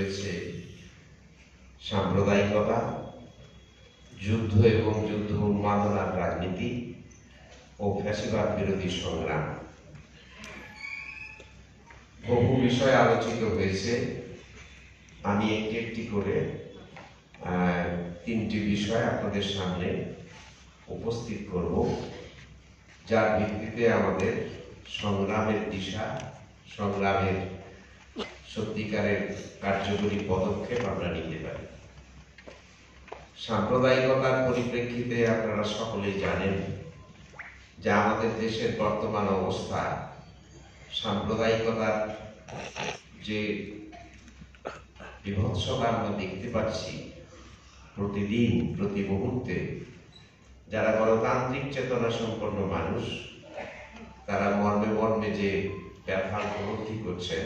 রয়েছে সাম্প্রদায়িকতা, যুদ্ধ এবং যুদ্ধ উন্মাদনার রাজনীতি ও ফ্যাসিবাদ বিরোধী সংগ্রাম। বহু বিষয় আলোচিত হয়েছে। আমি একটি একটি করে তিনটি বিষয় আপনাদের সামনে উপস্থিত করব, যার ভিত্তিতে আমাদের সংগ্রামের দিশা, সংগ্রামের সত্যিকারের কার্যকরী পদক্ষেপ আমরা নিতে পারি। সাম্প্রদায়িকতার পরিপ্রেক্ষিতে আপনারা সকলেই জানেন যে আমাদের দেশের বর্তমান অবস্থা, সাম্প্রদায়িকতার যে বিভৎসতা আমরা দেখতে পাচ্ছি প্রতিদিন, প্রতি মুহূর্তে, যারা গণতান্ত্রিক চেতনা সম্পন্ন মানুষ, তারা মর্মে মর্মে যে ব্যথা উপলব্ধি করছেন।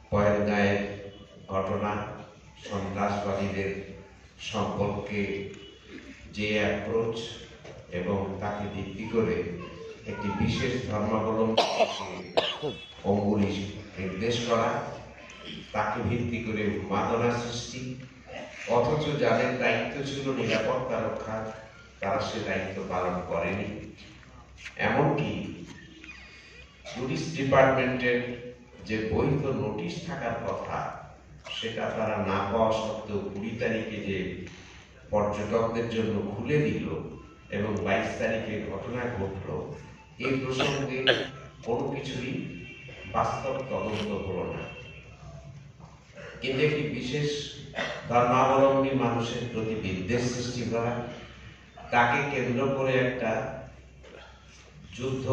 পহেলগাঁয়ের ঘটনা, সন্ত্রাসবাদীদের সম্পর্কে যে অ্যাপ্রোচ এবং তাকে ভিত্তি করে একটি বিশেষ ধর্মাবলম্বী অঙ্গুলি নির্দেশ করা, তাকে ভিত্তি করে উন্মাদনা সৃষ্টি, অথচ যাদের দায়িত্ব ছিল নিরাপত্তা রক্ষা, তারা সে দায়িত্ব পালন করেনি। এমনকি পুলিশ ডিপার্টমেন্টের যে বৈধ নোটিশ থাকার কথা, সেটা তারা না পাওয়া সত্ত্বেও 20 তারিখে যে পর্যটকদের জন্য খুলে দিল এবং 22 তারিখে ঘটনা ঘটল, এই প্রসঙ্গে কোনো কিছুই বাস্তব তদন্ত হলো না। কিন্তু একটি বিশেষ ধর্মাবলম্বী মানুষের প্রতি বিদ্বেষ সৃষ্টি করা, তাকে কেন্দ্র করে একটা যুদ্ধ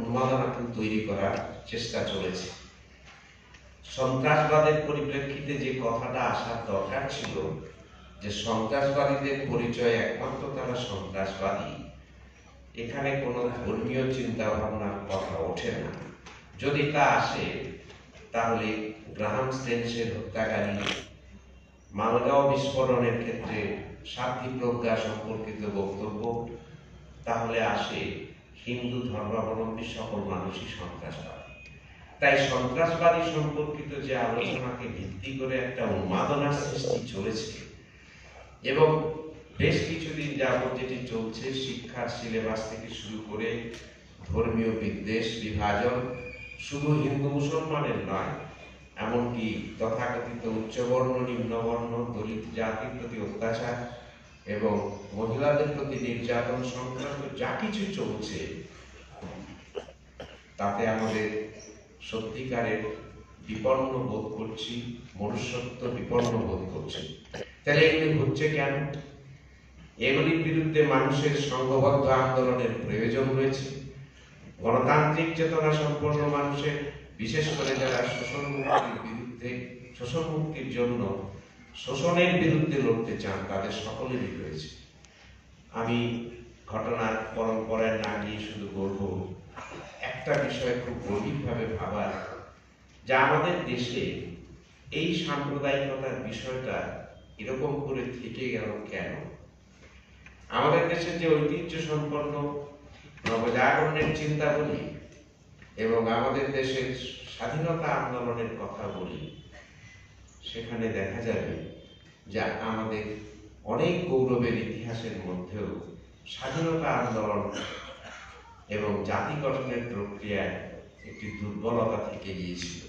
উন্মাদনা তৈরি করার চেষ্টা চলেছে। সন্ত্রাসবাদের পরিপ্রেক্ষিতে যে কথাটা আসার দরকার ছিল, যে সন্ত্রাসবাদীদের পরিচয় একমাত্র তারা সন্ত্রাসবাদী, এখানে কোনো ধর্মীয় চিন্তা ভাবনার কথা ওঠে না। যদি তা আসে, তাহলে গ্রাহাম স্টেনসের হত্যাকারী, মালগাঁও বিস্ফোরণের ক্ষেত্রে সাধ্বী প্রজ্ঞা সম্পর্কিত বক্তব্য, তাহলে আসে হিন্দু ধর্মাবলম্বী সকল মানুষই সন্ত্রাসবাদী। তাই সন্ত্রাসবাদী সম্পর্কিত যে আলোচনাকে ভিত্তি করে একটা উন্মাদনার সৃষ্টি চলেছে এবং বেশ কিছুদিন যাবত যেটি চলছে, শিক্ষার সিলেবাস থেকে শুরু করে ধর্মীয় বিদ্বেষ, বিভাজন, শুধু হিন্দু মুসলমানের নয়, এমনকি তথাকথিত উচ্চবর্ণ, নিম্নবর্ণ, দলিত জাতির প্রতি অত্যাচার এবং মহিলাদের প্রতি নির্যাতন সংক্রান্ত যা কিছু চলছে, তাতে আমাদের সত্যিকারের বিপন্ন বোধ করছি, মনুষ্যত্ব বিপন্ন বোধ করছি। তাহলে এগুলি হচ্ছে কেন? এগুলির বিরুদ্ধে মানুষের সংঘবদ্ধ আন্দোলনের প্রয়োজন রয়েছে। গণতান্ত্রিক চেতনা সম্পন্ন মানুষের, বিশেষ করে যারা শোষণ মুক্তির জন্য, শোষণের বিরুদ্ধে লড়তে চান, তাদের সকলেরই রয়েছে। আমি ঘটনার পরম্পরায় না গিয়ে শুধু বলবো, একটা বিষয় খুব গভীরভাবে ভাবার, যে আমাদের দেশে এই সাম্প্রদায়িকতার বিষয়টা এরকম করে থেকে গেল কেন? আমাদের দেশে যে ঐতিহ্য সম্পন্ন নবজাগরণের চিন্তা বলি এবং আমাদের দেশের স্বাধীনতা আন্দোলনের কথা বলি, সেখানে দেখা যাবে যে আমাদের অনেক গৌরবের ইতিহাসের মধ্যেও স্বাধীনতা আন্দোলন এবং জাতি গঠনের প্রক্রিয়ায় একটি দুর্বলতা থেকে গিয়েছিল।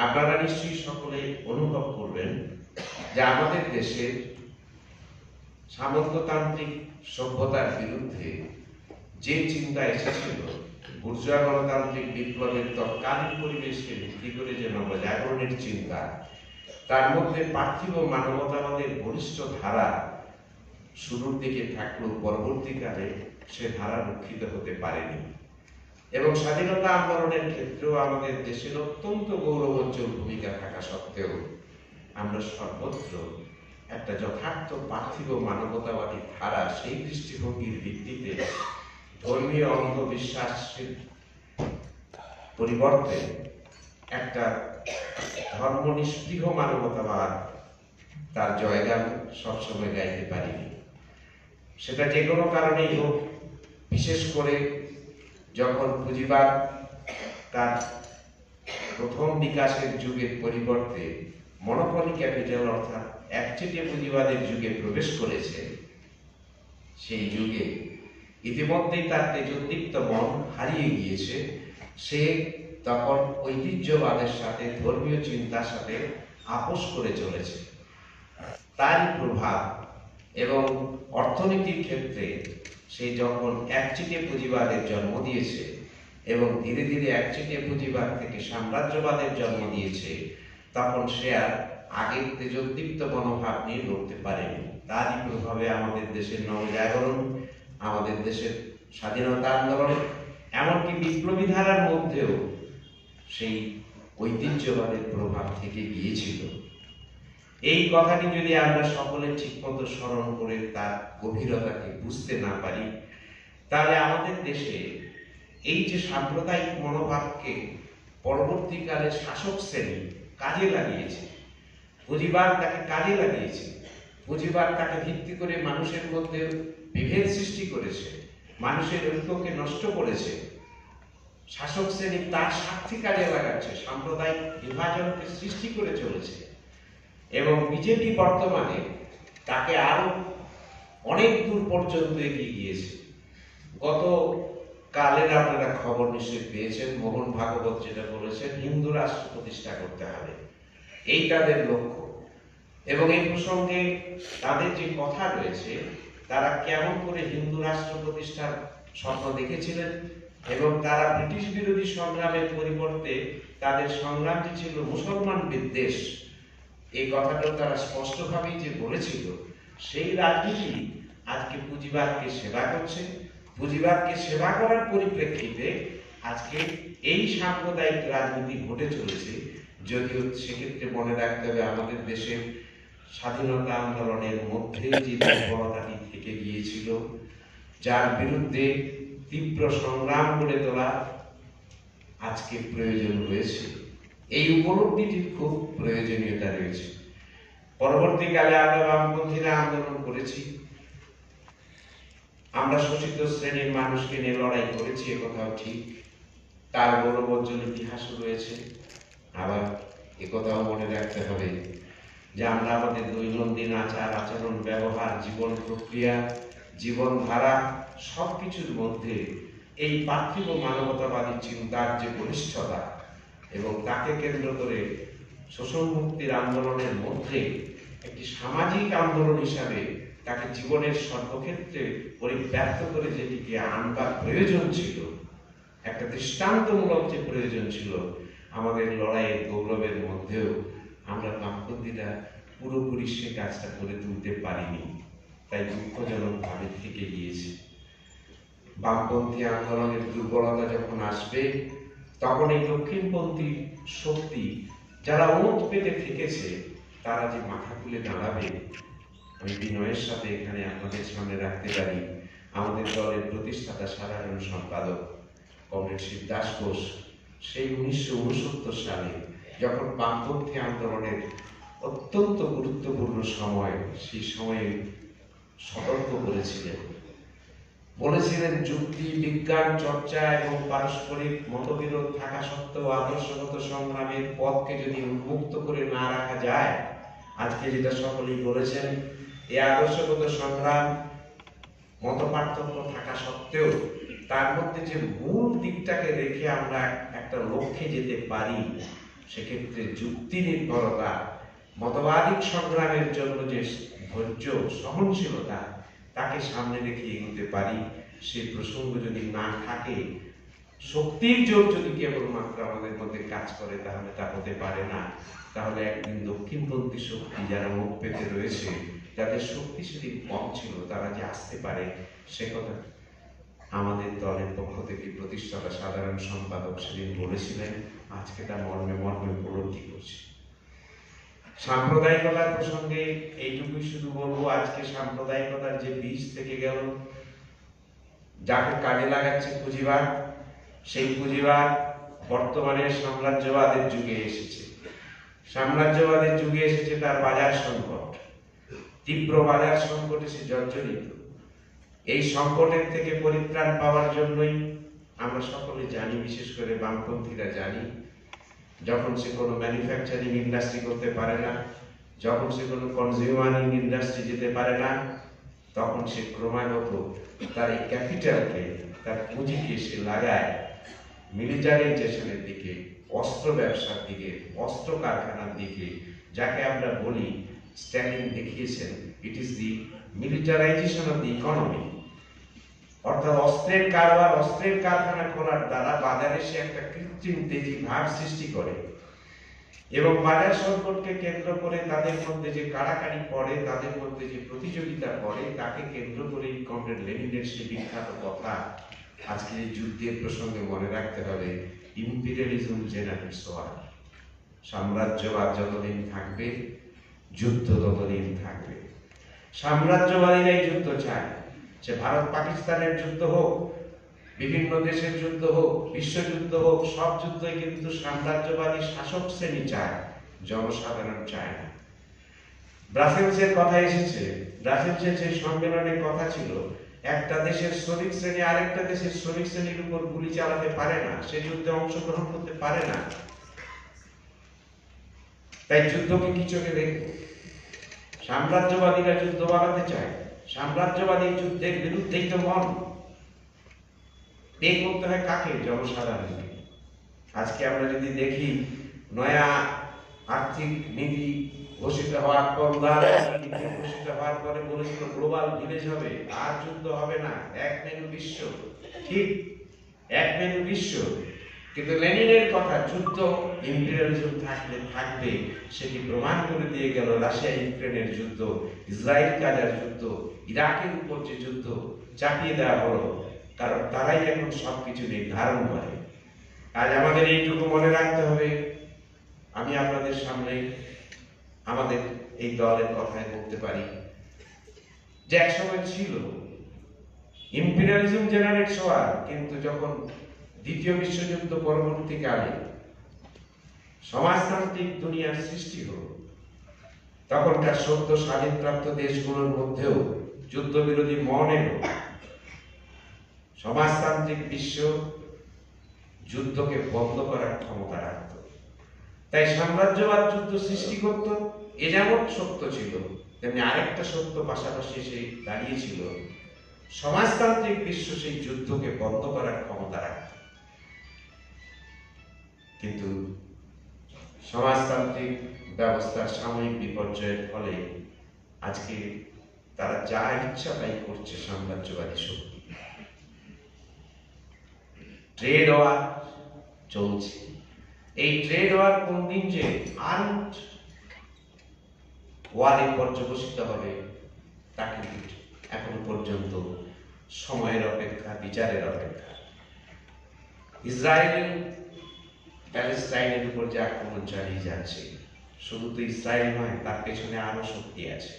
আপনারা নিশ্চয়ই সকলে অনুভব করবেন যে আমাদের দেশের সামন্ততান্ত্রিক সভ্যতার বিরুদ্ধে যে চিন্তা এসেছিল, বুর্জোয়া গণতান্ত্রিক বিপ্লবের তৎকালীন পরিবেশকে ভিত্তি করে যে নবজাগরণের চিন্তা, তার মধ্যে পার্থিব মানবতাবাদের বলিষ্ঠ ধারা শুরুর দিকে থাকলেও পরবর্তীকালে সে ধারা রক্ষিত হতে পারেনি। এবং স্বাধীনতা আন্দোলনের ক্ষেত্রেও আমাদের দেশের অত্যন্ত গৌরবোজ্জ্বল ভূমিকা থাকা সত্ত্বেও আমরা সর্বত্র একটা যথার্থ পার্থিব মানবতাবাদী ধারা, সেই দৃষ্টিভঙ্গির ভিত্তিতে ধর্মীয় অন্ধবিশ্বাসের পরিবর্তে একটা ধর্মনিস্পৃহ মানবতাবাদ তার জয়গান সবসময় গাইতে পারিনি। সেটা যে কোনো কারণেই হোক, বিশেষ করে যখন পুঁজিবাদ তার প্রথম বিকাশের যুগের পরিবর্তে মনোপলি ক্যাপিটাল অর্থাৎ একচেটিয়া পুঁজিবাদের যুগে প্রবেশ করেছে, সেই যুগে ইতিমধ্যেই তার তেজোদ্দীপ্ত মন হারিয়ে গিয়েছে। সে তখন ঐতিহ্যবাদের সাথে, ধর্মীয় চিন্তার সাথে আপোষ করে চলেছে। তারই প্রভাব এবং অর্থনীতির ক্ষেত্রে সে যখন একচেটিয়া পুঁজিবাদের জন্ম দিয়েছে এবং ধীরে ধীরে একচেটিয়া পুঁজিবাদ থেকে সাম্রাজ্যবাদের জন্ম দিয়েছে, তখন সে আর আগের তেজোদ্দীপ্ত মনোভাব নিয়ে লড়তে পারেনি। তারই প্রভাবে আমাদের দেশের নবজাগরণ, আমাদের দেশের স্বাধীনতা আন্দোলন, এমনকি বিপ্লবী ধারার মধ্যেও সেই ঐতিহ্যবাদের প্রভাব থেকে গিয়েছিল। এই কথাটি যদি আমরা সকলে ঠিকমতো স্মরণ করে তার গভীরতাকে বুঝতে না পারি, তাহলে আমাদের দেশে এই যে সাম্প্রদায়িক মনোভাবকে পরবর্তীকালে শাসক শ্রেণী কাজে লাগিয়েছে, পুঁজিবাদ তাকে কাজে লাগিয়েছে, পুঁজিবাদ তাকে ভিত্তি করে মানুষের মধ্যে বিভেদ সৃষ্টি করেছে, মানুষের ঐক্যকে নষ্ট করেছে। শাসক শ্রেণী তার স্বার্থে কাজে লাগাচ্ছে, সাম্প্রদায়িক বিভাজনকে সৃষ্টি করে চলেছে এবং বিজেপি বর্তমানে তাকে আরো অনেক দূর পর্যন্ত এগিয়ে গিয়েছে। গত কালের আপনারা খবর নিশ্চয়ই পেয়েছেন, মোহন ভাগবত যেটা বলেছেন, হিন্দু রাষ্ট্র প্রতিষ্ঠা করতে হবে, এই তাদের লক্ষ্য। এবং এই প্রসঙ্গে তাদের যে কথা রয়েছে, তারা কেমন করে হিন্দু রাষ্ট্র প্রতিষ্ঠার স্বপ্ন দেখেছিলেন এবং তারা ব্রিটিশ বিরোধী সংগ্রামের পরিবর্তে তাদের সংগ্রামটি ছিল মুসলমান বিদ্বেষ, এই কথাটা তারা স্পষ্টভাবেই যে বলেছিল, সেই রাজনীতি আজকে পুঁজিবাদকে সেবা করছে। পুঁজিবাদকে সেবা করার পরিপ্রেক্ষিতে আজকে এই সাম্প্রদায়িক রাজনীতি ঘটে চলেছে। যদিও সেক্ষেত্রে মনে রাখতে হবে, আমাদের দেশের স্বাধীনতা আন্দোলনের মধ্যে যে দুর্বলতাটি থেকে গিয়েছিল, যার বিরুদ্ধে তীব্র সংগ্রাম গড়ে তোলা আজকে প্রয়োজন রয়েছে, এই উপলব্ধিটির খুব প্রয়োজনীয়তা রয়েছে। পরবর্তীকালে আমরা বামপন্থীরা আন্দোলন করেছি, আমরা শোষিত শ্রেণীর মানুষকে নিয়ে লড়াই করেছি, একথাও ঠিক, তার গৌরবোজ্জ্বল ইতিহাসও রয়েছে। আবার একথাও মনে রাখতে হবে যে আমরা আমাদের দৈনন্দিন আচার আচরণ, ব্যবহার, জীবন প্রক্রিয়া, জীবনধারা সবকিছুর মধ্যে এই পার্থিব মানবতাবাদী চিন্তার যে বলিষ্ঠতা এবং তাকে কেন্দ্র করে শোষণ মুক্তির আন্দোলনের মধ্যে একটি সামাজিক আন্দোলন হিসাবে তাকে জীবনের সর্বক্ষেত্রে পরিব্যাপ্ত করে যেটিকে আনবার প্রয়োজন ছিল, একটা দৃষ্টান্তমূলক যে প্রয়োজন ছিল, আমাদের লড়াইয়ের গৌরবের মধ্যেও আমরা বামপন্থীরা পুরোপুরি সে কাজটা করে তুলতে পারিনি, তাই দুঃখজনক ভাবে থেকে গিয়েছে। বামপন্থী আন্দোলনের দুর্বলতা যখন আসবে, তখন এই দক্ষিণপন্থী শক্তি যারা ওঁত পেতে থেকেছে, তারা যে মাথা তুলে দাঁড়াবে, আমি বিনয়ের সাথে এখানে আপনাদের সামনে রাখতে পারি আমাদের দলের প্রতিষ্ঠাতা সাধারণ সম্পাদক কমরেড শিবদাস ঘোষ। সেই 1969 সালে যখন বামপন্থী আন্দোলনের অত্যন্ত গুরুত্বপূর্ণ সময়, সেই সময়ে সতর্ক করেছিলেন, বলেছিলেন যুক্তি, বিজ্ঞান চর্চা এবং পারস্পরিক মতবিরোধ থাকা সত্ত্বেও আদর্শগত সংগ্রামের পথকে যদি উন্মুক্ত করে না রাখা যায়, আজকে যেটা সকলেই বলেছেন, এই আদর্শগত সংগ্রাম মত পার্থক্য থাকা সত্ত্বেও তার মধ্যে যে মূল দিকটাকে রেখে আমরা একটা লক্ষ্যে যেতে পারি, সেক্ষেত্রে যুক্তি নির্ভরতা, মতবাদিক সংগ্রামের জন্য যে ধৈর্য, সহনশীলতা, তাকে সামনে রেখে এগোতে পারি। সেই প্রসঙ্গ যদি না থাকে, শক্তির জোর যদি কেবলমাত্র আমাদের মধ্যে কাজ করে, তাহলে তা হতে পারে না। তাহলে একদিন দক্ষিণপন্থী শক্তি যারা মুখ পেতে রয়েছে, যাদের শক্তি সেদিন কম ছিল, তারা যে আসতে পারে, সে কথা আমাদের দলের পক্ষ থেকে প্রতিষ্ঠাতা সাধারণ সম্পাদক সেদিন বলেছিলেন। আজকে তা মর্মে মর্মে উপলব্ধি করছি। সাম্প্রদায়িকতার প্রসঙ্গে এইটুকুই শুধু বলবো, আজকে সাম্প্রদায়িকতার যে বীজ থেকে গেল, যাকে কাজে লাগাচ্ছে পুঁজিবাদ, সেই পুঁজিবাদ বর্তমানে সাম্রাজ্যবাদের যুগে এসেছে। সাম্রাজ্যবাদের যুগে এসেছে তার বাজার সংকট, তীব্র বাজার সংকটে সে জর্জরিত। এই সংকটের থেকে পরিত্রাণ পাওয়ার জন্যই আমরা সকলে জানি, বিশেষ করে বামপন্থীরা জানি, যখন সে কোনো ম্যানুফ্যাকচারিং ইন্ডাস্ট্রি করতে পারে না, যখন সে কোনো কনজিউমারিং ইন্ডাস্ট্রি যেতে পারে না, তখন সে ক্রমাগত তার এই ক্যাপিটালকে, তার পুঁজিকে সে লাগায় মিলিটারাইজেশনের দিকে, অস্ত্র ব্যবসার দিকে, অস্ত্র কারখানার দিকে, যাকে আমরা বলি, স্ট্যালিন দেখিয়েছেন, it is the militarization of the economy. অর্থাৎ অস্ত্রের কারবার, অস্ত্রের কারখানা খোলার দ্বারা বাজারে সে একটা কৃত্রিম তেজি ভাব সৃষ্টি করে এবং বাজার সংকটকে কেন্দ্র করে তাদের মধ্যে যে কাড়াকাড়ি পড়ে, তাদের মধ্যে যে প্রতিযোগিতা পড়ে, তাকে কেন্দ্র করে কমরেড লেনিনের সে বিখ্যাত কথা আজকে এই যুদ্ধের প্রসঙ্গে মনে রাখতে হবে, ইম্পিরিয়ালিজম জেনারেটস ওয়ার। সাম্রাজ্যবাদ যতদিন থাকবে, যুদ্ধ ততদিন থাকবে। সাম্রাজ্যবাদীরাই যুদ্ধ চায়, সে ভারত পাকিস্তানের যুদ্ধ হোক, বিভিন্ন দেশের যুদ্ধ হোক, বিশ্বযুদ্ধ হোক, সব যুদ্ধই কিন্তু সাম্রাজ্যবাদী শাসক শ্রেণী চায়, জনসাধারণ চায় না। ব্রাসেলসের কথা এসেছে, ব্রাসেলসের যে সম্মেলনে কথা ছিল, একটা দেশের শ্রমিক শ্রেণী আরেকটা দেশের শ্রমিক শ্রেণীর উপর গুলি চালাতে পারে না, সে যুদ্ধে অংশগ্রহণ করতে পারে না। তাই যুদ্ধকে কি চোখে দেখবো? সাম্রাজ্যবাদীরা যুদ্ধ বাড়াতে চায়, সাম্রাজ্যবাদী যুদ্ধের বিরুদ্ধেই তো মন। এই করতে হয় কাকে? জনসাধারণকে। আজকে আমরা যদি দেখি, নয়া আর্থিক নীতি ঘোষিত হওয়ার পর, ঘোষিত হওয়ার পরে বলেছিল গ্লোবাল ভিলেজ হবে, আর যুদ্ধ হবে না, এক মেরু বিশ্ব। ঠিক, এক মেরু বিশ্ব। কিন্তু লেনিনের কথা, যুদ্ধ ইম্পিরিয়ালিজম থাকলে থাকবে, সেটি প্রমাণ করে দিয়ে গেল রাশিয়া ইউক্রেনের যুদ্ধ, ইসরায়েল গাজার যুদ্ধ, ইরাকের উপর যে যুদ্ধ চাপিয়ে দেওয়া হলো, কারণ তারাই এখন সবকিছু নির্ধারণ করে। আজ আমাদের এইটুকু মনে রাখতে হবে, আমি আপনাদের সামনে আমাদের এই দলের কথায় বলতে পারি যে একসময় ছিল ইম্পিরিয়ালিজম জেনারেটস ওয়ার, কিন্তু যখন দ্বিতীয় বিশ্বযুদ্ধ পরবর্তীকালে সমাজতান্ত্রিক দুনিয়ার সৃষ্টি হল, তখনকার সদ্য স্বাধীনপ্রাপ্ত দেশগুলোর মধ্যেও যুদ্ধবিরোধী মন এলো। সমাজতান্ত্রিক বিশ্ব যুদ্ধকে বন্ধ করার ক্ষমতা রাখত। তাই সাম্রাজ্যবাদ যুদ্ধ সৃষ্টি করত, এ যেমন সত্য ছিল, তেমনি আরেকটা সত্য পাশাপাশি এসে দাঁড়িয়েছিল, সমাজতান্ত্রিক বিশ্ব সেই যুদ্ধকে বন্ধ করার ক্ষমতা রাখত। কিন্তু সমাজতান্ত্রিক ব্যবস্থার সাময়িক বিপর্যয়ের ফলে আজকে তারা যা ইচ্ছা তাই করছে সাম্রাজ্যবাদী শক্তি। ট্রেড ওয়ার চলছে। এই ট্রেড ওয়ার কোন দিন যে আর্মড ওয়ারে পর্যবসিত হবে, তাকে এখন পর্যন্ত সময়ের অপেক্ষা, বিচারের অপেক্ষা। ইসরায়েল প্যালেস্টাইনের উপর যে আক্রমণ চালিয়ে যাচ্ছে, শুধু তো ইসরায়েল নয়, তার পেছনে আরো শক্তি আছে।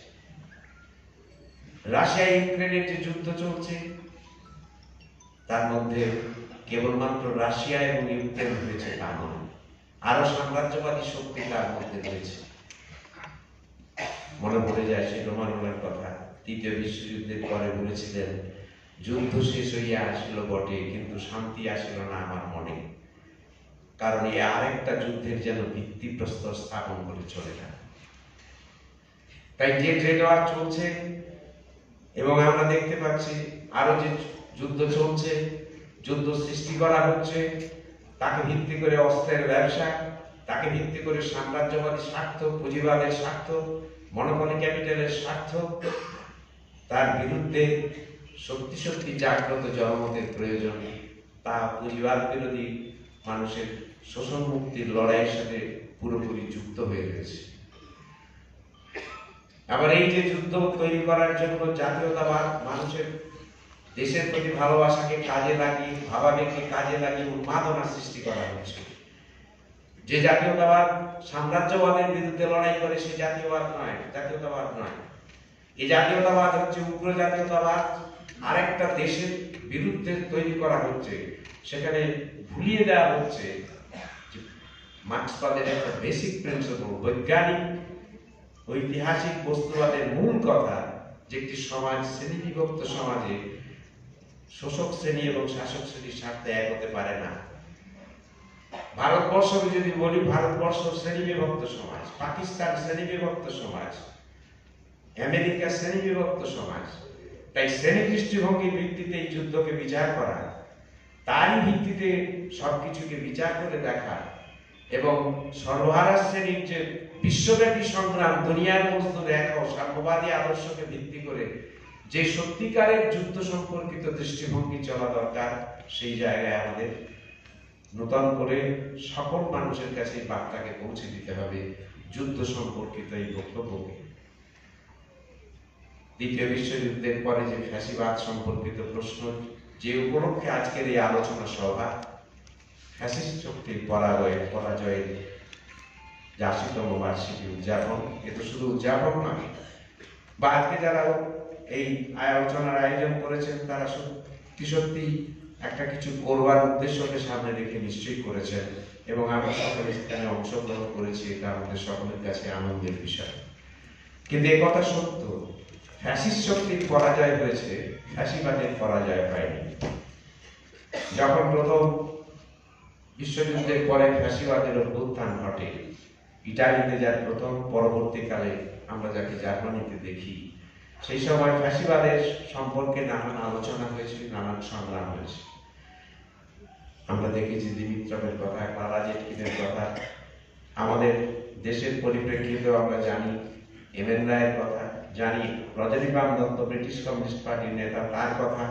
রাশিয়া ইউক্রেনের যে যুদ্ধ চলছে, তার মধ্যে কেবলমাত্র রাশিয়া এবং ইউক্রেন হয়েছে তা নয়, আরো সাম্রাজ্যবাদী শক্তি তার মধ্যে রয়েছে। মনে পড়ে যায় সেই রোমানোর কথা, তৃতীয় বিশ্বযুদ্ধের পরে বলেছিলেন, যুদ্ধ শেষ হইয়া আসিল বটে, কিন্তু শান্তি আসিল না আমার মনে, কারণ এই আরেকটা যুদ্ধের যেন ভিত্তিপ্রস্তর স্থাপন করে চলে যায়। তাই যে ট্রেড ওয়ার চলছে, এবং আমরা দেখতে পাচ্ছি আরো যে যুদ্ধ চলছে, যুদ্ধ সৃষ্টি করা হচ্ছে, তাকে ভিত্তি করে অস্ত্রের ব্যবসা, তাকে ভিত্তি করে সাম্রাজ্যবাদী স্বার্থ, পুঁজিবাদের স্বার্থ, মনোপলি ক্যাপিটালের স্বার্থ, তার বিরুদ্ধে সত্যি সত্যি জাগ্রত জনমতের প্রয়োজন। তা পুঁজিবাদ বিরোধী মানুষের শোষণ মুক্তির লড়াইয়ের সাথে পুরোপুরি যুক্ত হয়ে রয়েছে। আবার এই যে যুদ্ধ তৈরি করার জন্য জাতীয়তাবাদ, মানুষের দেশের প্রতি ভালোবাসাকে কাজে লাগিয়ে, ভাবাবেগকে কাজে লাগিয়ে উন্মাদনা সৃষ্টি করা হচ্ছে। যে জাতীয়তাবাদ সাম্রাজ্যবাদের বিরুদ্ধে লড়াই করে, সে জাতীয়তাবাদ নয়। এই জাতীয়তাবাদ হচ্ছে উগ্র জাতীয়তাবাদ, আরেকটা দেশের বিরুদ্ধে তৈরি করা হচ্ছে। সেখানে ভুলিয়ে দেওয়া হচ্ছে যে মার্ক্সবাদের একটা বেসিক প্রিন্সিপল, বৈজ্ঞানিক ঐতিহাসিক বস্তুবাদের মূল কথা, যে একটি সমাজ, শ্রেণীবিভক্ত সমাজে শোষক শ্রেণী এবং শাসক শ্রেণীর স্বার্থে এক হতে পারে না। ভারতবর্ষকে যদি বলি, ভারতবর্ষ শ্রেণীবিভক্ত সমাজ, পাকিস্তান শ্রেণীবিভক্ত সমাজ, আমেরিকা শ্রেণীবিভক্ত সমাজ। তাই শ্রেণী দৃষ্টিভঙ্গির ভিত্তিতে এই যুদ্ধকে বিচার করা, তারই ভিত্তিতে সবকিছুকে বিচার করে দেখা এবং সর্বহারা শ্রেণীর যে বিশ্বব্যাপী সংগ্রাম, দুনিয়ার মজদুর এক ও সাম্যবাদী আদর্শকে ভিত্তি করে যে সত্যিকারের যুদ্ধ সম্পর্কিত দৃষ্টিভঙ্গি চলা দরকার, সেই জায়গায় আমাদের নূতন করে সকল মানুষের কাছে এই বার্তাকে পৌঁছে দিতে হবে যুদ্ধ সম্পর্কিত এই বক্তব্যকে। দ্বিতীয় বিশ্বযুদ্ধের পরে যে ফ্যাসিবাদ সম্পর্কিত প্রশ্ন, যে উপলক্ষে আজকের এই আলোচনা সভা, ফ্যাসিস্ট শক্তির পরাজয়ের যে ৮০তম বার্ষিকী উদযাপন, এ তো শুধু উদযাপন নয়, বা আজকে যারা এই আলোচনার আয়োজন করেছেন তারা সত্যি একটা কিছু করবার উদ্দেশ্যকে সামনে রেখে নিশ্চয়ই করেছেন, এবং আমরা সকলে সেখানে অংশগ্রহণ করেছি, এটা আমাদের সকলের কাছে আনন্দের বিষয়। কিন্তু এ কথা সত্য, ফ্যাসিস্ট শক্তির পরাজয় হয়েছে, ফ্যাসিবাদের পরাজয় হয়নি। যখন প্রথম বিশ্বযুদ্ধের পরে ফ্যাসিবাদের অভ্যুত্থান ঘটে, ইটালিতে যার প্রথম, পরবর্তীকালে আমরা যাকে জার্মানিতে দেখি, সেই সময় ফ্যাসিবাদের সম্পর্কে নানান আলোচনা হয়েছে, নানান সংগ্রাম হয়েছে। আমরা দেখেছি দিমিত্রভের কথা, ক্লারা জেটকিনের কথা, আমাদের দেশের পরিপ্রেক্ষিতেও আমরা জানি এমএন রায়ের কথা, জানি রজনীকান্ত দত্ত ব্রিটিশ কমিউনিস্ট পার্টির নেতা, তার কথা।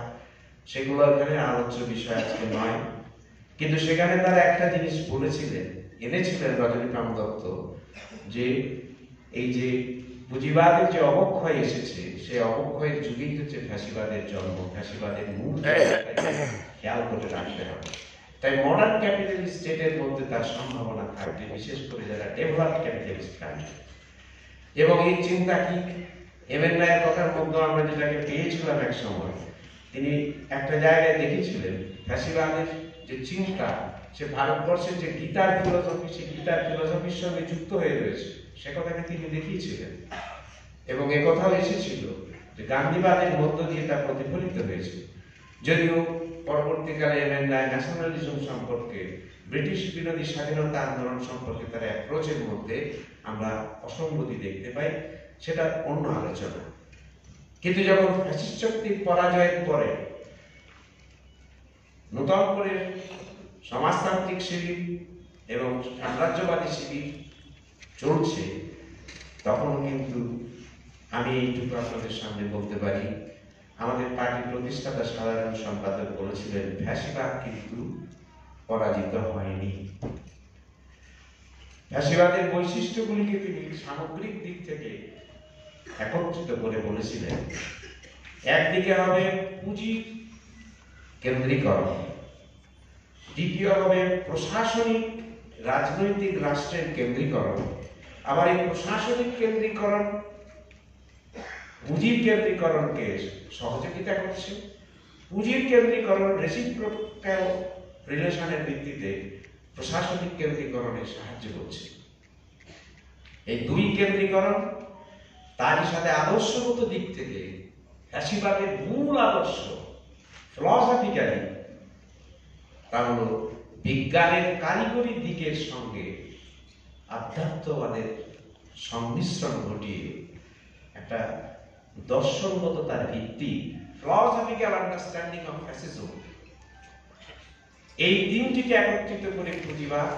সেগুলো এখানে আলোচ্য বিষয় আজকে নয়, কিন্তু সেখানে তারা একটা জিনিস বলেছিলেন, এনেছিলেন রজনীকান্ত দত্ত, যে এই যে পুঁজিবাদের যে অবক্ষয় এসেছে, সেই অবক্ষয়ের যুগেই হচ্ছে ফ্যাসিবাদের জন্ম, ফ্যাসিবাদের মূল খেয়াল করে রাখতে হবে। তাই মডার্ন ক্যাপিটালিস্ট স্টেটের মধ্যে তার সম্ভাবনা থাকবে, বিশেষ করে যারা ডেভেলপড ক্যাপিটালিস্ট কান্ট্রি। এবং এই চিন্তা কি এমএন রায়ের কথার মধ্যে আমরা যেটাকে পেয়েছিলাম এক সময়, তিনি একটা জায়গায় দেখেছিলেন ফ্যাসিবাদের যে চিন্তা, সে ভারতবর্ষের যে গীতার ফিলোসফি, সেই গীতার ফিলোসফির সঙ্গে যুক্ত হয়ে রয়েছে, সে কথাকে তিনি দেখিয়েছিলেন। এবং এ কথাও এসেছিল যে গান্ধীবাদের মধ্য দিয়ে তা প্রতিফলিত হয়েছে। যদিও পরবর্তীকালে এমএন রায় ন্যাশনালিজম সম্পর্কে, ব্রিটিশ বিরোধী স্বাধীনতা আন্দোলন সম্পর্কে তার অ্যাপ্রোচের মধ্যে আমরা অসঙ্গতি দেখতে পাই, সেটা অন্য আলোচনা। কিন্তু যখন ফ্যাসিস্ট শক্তির পরাজয়ের পরে নতুন করে সমাজতান্ত্রিক শিবির এবং সাম্রাজ্যবাদী শিবির চলছে, তখন কিন্তু আমি এইটুকু আপনাদের সামনে বলতে পারি, আমাদের পার্টির প্রতিষ্ঠাতা সাধারণ সম্পাদক বলেছিলেন, ফ্যাসিবাদ কিন্তু পরাজিত হয়নি। ফ্যাসিবাদের বৈশিষ্ট্যগুলিকে তিনি সামগ্রিক দিক থেকে একত্রিত করে বলেছিলেন, একদিকে হবে পুঁজি কেন্দ্রীকরণ, দ্বিতীয় হবে প্রশাসনিক রাজনৈতিক রাষ্ট্রের কেন্দ্রীকরণ। আবার এই প্রশাসনিক কেন্দ্রীকরণ পুঁজির কেন্দ্রীকরণকে সহযোগিতা করছে, পুঁজির কেন্দ্রীকরণ রেসিপ্রোকাল রিলেশনের ভিত্তিতে প্রশাসনিক কেন্দ্রীকরণে সাহায্য করছে। এই দুই কেন্দ্রীকরণ, তারই সাথে আদর্শগত দিক থেকে ফ্যাসিবাদের মূল আদর্শ ফিলসফিক্যালি, তা হল বিজ্ঞানের কারিগরি দিকের সঙ্গে আধ্যাত্মবাদের সংমিশ্রণ ঘটিয়ে একটা দর্শনগত তার ভিত্তি, ফিলসফিক্যাল আন্ডারস্ট্যান্ডিং অফ ফ্যাসিজম, এই তিনটিকে একত্রিত করে পুঁজিবাদ,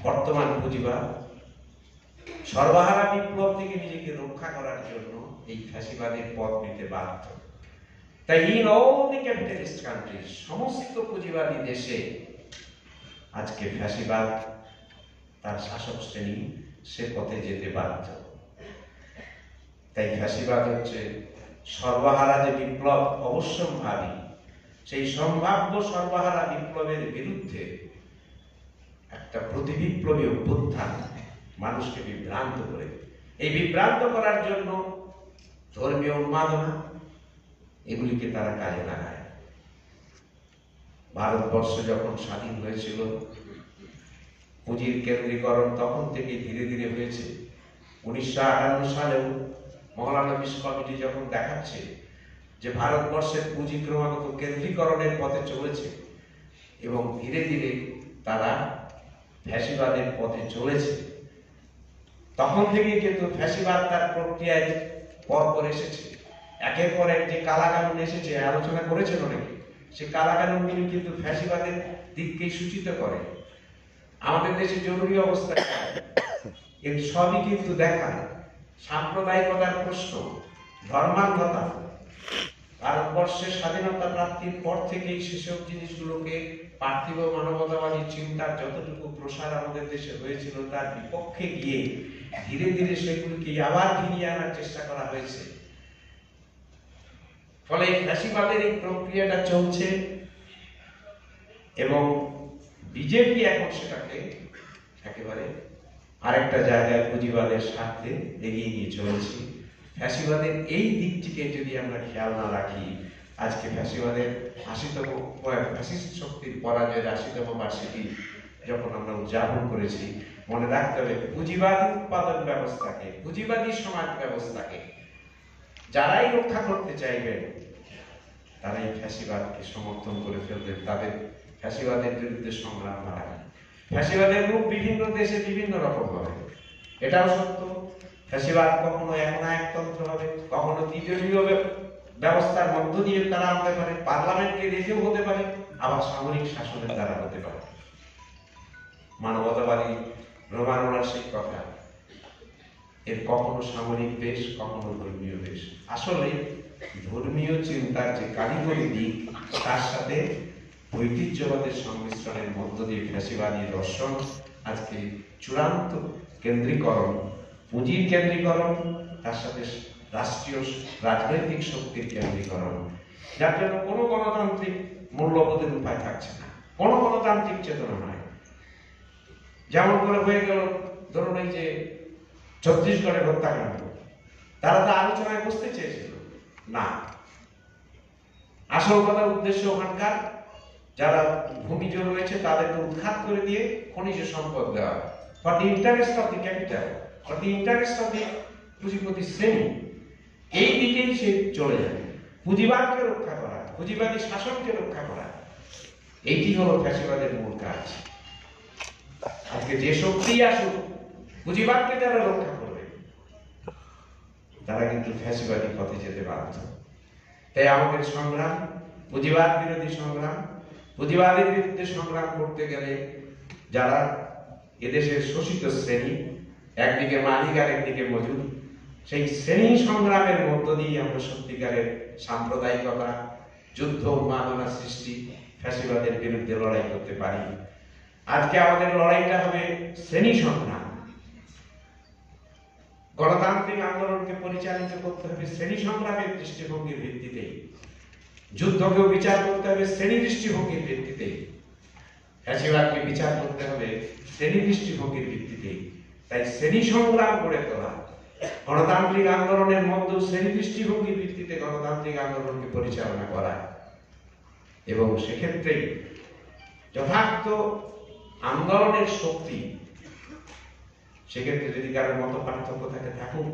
বর্তমান পুঁজিবাদ সর্বহারা বিপ্লব থেকে নিজেকে রক্ষা করার জন্য এই ফ্যাসিবাদের পথ নিতে বাধ্য। তাই in all the capitalist country, সমস্ত পুঁজিবাদী দেশে আজকে ফ্যাসিবাদ তার শাসক শ্রেণী সে পথে যেতে বাধ্য। তাই ফ্যাসিবাদ হচ্ছে সর্বহারা যে বিপ্লব অবশ্যম্ভাবী, সেই সম্ভাব্য সর্বহারা বিপ্লবের বিরুদ্ধে একটা প্রতিবিপ্লবী অভ্যুত্থান মানুষকে বিভ্রান্ত করে। এই বিভ্রান্ত করার জন্য ধর্মীয় উন্মাদনা, এগুলিকে তারা কাজে লাগায়। ভারতবর্ষ যখন স্বাধীন হয়েছিল, পুঁজির কেন্দ্রীকরণ তখন থেকে ধীরে ধীরে হয়েছে। 1958 সালেও মহলানবিশ কমিটি যখন দেখাচ্ছে যে ভারতবর্ষের পুঁজি ক্রমাগত কেন্দ্রীকরণের পথে চলেছে এবং ধীরে ধীরে তারা ফ্যাসিবাদের পথে চলেছে, তখন থেকে কিন্তু ফ্যাসিবাদ তার প্রক্রিয়ায় পর এসেছে। একের পর এক যে কালাকানুন এসেছে, আলোচনা করেছেন অনেকে, সে কালাকানুনগুলি কিন্তু ফ্যাসিবাদের দিককেই সূচিত করে। আমাদের দেশে জরুরি অবস্থা এর সবই কিন্তু দেখায় সাম্প্রদায়িকতার প্রশ্ন, ধর্মান্ধতা। ভারতবর্ষের স্বাধীনতা প্রাপ্তির পর থেকেই সেসব জিনিসগুলোকে পার্থিব মানবতাবাদী চিন্তার যতটুকু প্রসার আমাদের দেশে হয়েছিল তার বিপক্ষে গিয়ে ধীরে ধীরে সেগুলিকে আবার ফিরিয়ে আনার চেষ্টা করা হয়েছে। ফলে ফ্যাসিবাদের এই প্রক্রিয়াটা চলছে এবং বিজেপি এখন সেটাকে একেবারে আরেকটা জায়গায় পুঁজিবাদের স্বার্থে এগিয়ে নিয়ে চলেছে। ফ্যাসিবাদের এই দিকটিকে যদি আমরা খেয়াল না রাখি, আজকে ফ্যাসিবাদের ৮০তম ফ্যাসিস্ট শক্তির পরাজয়ের ৮০তম বার্ষিকী যখন আমরা উদযাপন করেছি, মনে রাখতে হবে পুঁজিবাদী উৎপাদন ব্যবস্থাকে, পুঁজিবাদী সমাজ ব্যবস্থাকে যারাই রক্ষা করতে চাইবেন তারাই ফ্যাসিবাদকে সমর্থন করে ফেলবেন, তাদের ফ্যাসিবাদের বিরুদ্ধে সংগ্রাম হারাবেন। ফ্যাসিবাদের রূপ বিভিন্ন দেশে বিভিন্ন রকম হবে, এটাও সত্য। ফ্যাসিবাদ কখনো একনায়কতন্ত্র হবে, কখনো দ্বিদলীয় ব্যবস্থার মধ্য দিয়ে তারা আনতে পারে, পার্লামেন্টকে রেখেও হতে পারে, আবার সামরিক শাসনের দ্বারা হতে পারে। মানবতাবাদী রোমানোর সেই কথা, এর কখনো সামরিক দেশ, কখনো ধর্মীয় দেশ। আসলে ধর্মীয় চিন্তার যে কারিগরি দিক, তার সাথে ঐতিহ্যবাদের সংমিশ্রণের মধ্য দিয়ে ফ্যাসিবাদী দর্শন আজকে চূড়ান্ত কেন্দ্রীকরণ, পুঁজির কেন্দ্রীকরণ, তার সাথে রাষ্ট্রীয় রাজনৈতিক শক্তির কেন্দ্রীকরণ, যার জন্য কোনো গণতান্ত্রিক মূল্যবোধের উপায় থাকছে না, কোনো গণতান্ত্রিক চেতনা নয়। যেমন করে হয়ে গেল ধরুন এই যে ছত্তিশগড়ের হত্যাকাণ্ড, তারা তো আলোচনায় বসতে চেয়েছিল না, আসল কথা উদ্দেশ্য ওখানকার যারা ভূমিজ রয়েছে তাদেরকে উৎখাত করে দিয়ে খনিজ সম্পদ দেওয়া, for the interest of the capital, for the interest of the পুঁজিপতি শ্রেণী। এই দিকেই সে চলে যাবে, পুঁজিবাদকে রক্ষা করা, পুঁজিবাদী শাসনকে রক্ষা করা, এইটি হলো ফ্যাসিবাদের মূল কাজ। আজকে যে শক্তি আসুক, পুঁজিবাদকে যারা রক্ষা করবে তারা কিন্তু ফ্যাসিবাদী পথে যেতে বাধ্য। তাই আমাদের সংগ্রাম পুঁজিবাদ বিরোধী সংগ্রাম, পুঁজিবাদের বিরুদ্ধে সংগ্রাম করতে গেলে যারা এদেশের শোষিত শ্রেণী, একদিকে মালিক আর একদিকে মজুর, সেই শ্রেণী সংগ্রামের মধ্য দিয়ে আমরা সত্যিকারের সাম্প্রদায়িকতা, যুদ্ধ উন্মাদনা সৃষ্টি, ফ্যাসিবাদের বিরুদ্ধে লড়াই করতে পারি। আজকে আমাদের লড়াইটা হবে শ্রেণী সংগ্রাম। গণতান্ত্রিক আন্দোলনকে পরিচালিত করতে হবে শ্রেণী সংগ্রামের দৃষ্টিভঙ্গির ভিত্তিতে, যুদ্ধকেও বিচার করতে হবে শ্রেণী দৃষ্টিভঙ্গির ভিত্তিতে, ফ্যাসিবাদকে বিচার করতে হবে শ্রেণী দৃষ্টিভঙ্গির ভিত্তিতে। তাই শ্রেণী সংগ্রাম গড়ে তোলা, গণতান্ত্রিক আন্দোলনের মধ্যে শ্রেণী দৃষ্টিভঙ্গির ভিত্তিতে গণতান্ত্রিক আন্দোলনকে পরিচালনা করা, এবং সেক্ষেত্রে যথার্থ আন্দোলনের শক্তি, সেক্ষেত্রে যদি কারোর মত পার্থক্য থাকে থাকুক,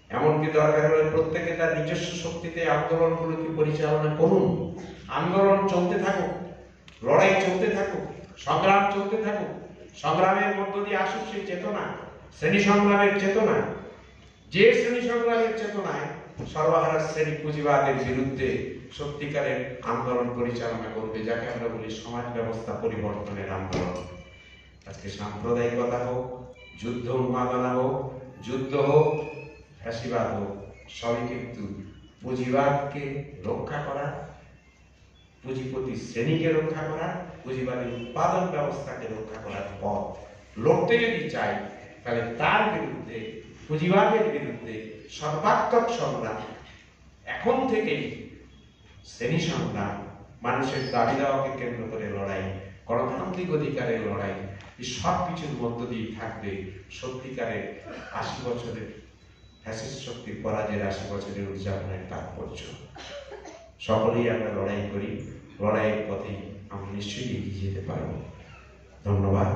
এমনকি দরকার হলে প্রত্যেকে তার নিজস্ব শক্তিতে আন্দোলনগুলোকে পরিচালনা করুন, আন্দোলন চলতে থাকুক, লড়াই চলতে থাকুক, সংগ্রাম চলতে থাকুক, সংগ্রামের মধ্য দিয়ে আসুক সেই চেতনা, শ্রেণী সংগ্রামের চেতনা, যে শ্রেণী সংগ্রামের চেতনায় সর্বহারা শ্রেণী পুঁজিবাদের বিরুদ্ধে সত্যিকারের আন্দোলন পরিচালনা করবে, যাকে আমরা বলি সমাজ ব্যবস্থা পরিবর্তনের আন্দোলন। আজকে সাম্প্রদায়িকতা হোক, যুদ্ধ উন্মাদনা হোক, যুদ্ধ হোক, ফ্যাসিবাদ হোক, সবই কিন্তু পুঁজিবাদকে রক্ষা করা, পুঁজিপতি শ্রেণীকে রক্ষা করা, পুঁজিবাদী উৎপাদন ব্যবস্থাকে রক্ষা করার পথ। লড়তে যদি চাই তাহলে তার বিরুদ্ধে, পুঁজিবাদের বিরুদ্ধে সর্বাত্মক সংগ্রাম এখন থেকেই, শ্রেণী সংগ্রাম, মানুষের দাবি দাওয়াকে কেন্দ্র করে লড়াই, গণতান্ত্রিক অধিকারের লড়াই, এই সব কিছুর মধ্য দিয়ে থাকবে সত্যিকারের ৮০ বছরের ফ্যাসিস্ট শক্তির পরাজয়ের ৮০ বছরের উদযাপনের তাৎপর্য। সকলেই আমরা লড়াই করি, লড়াইয়ের পথে আমরা নিশ্চয়ই এগিয়ে যেতে পারব। ধন্যবাদ।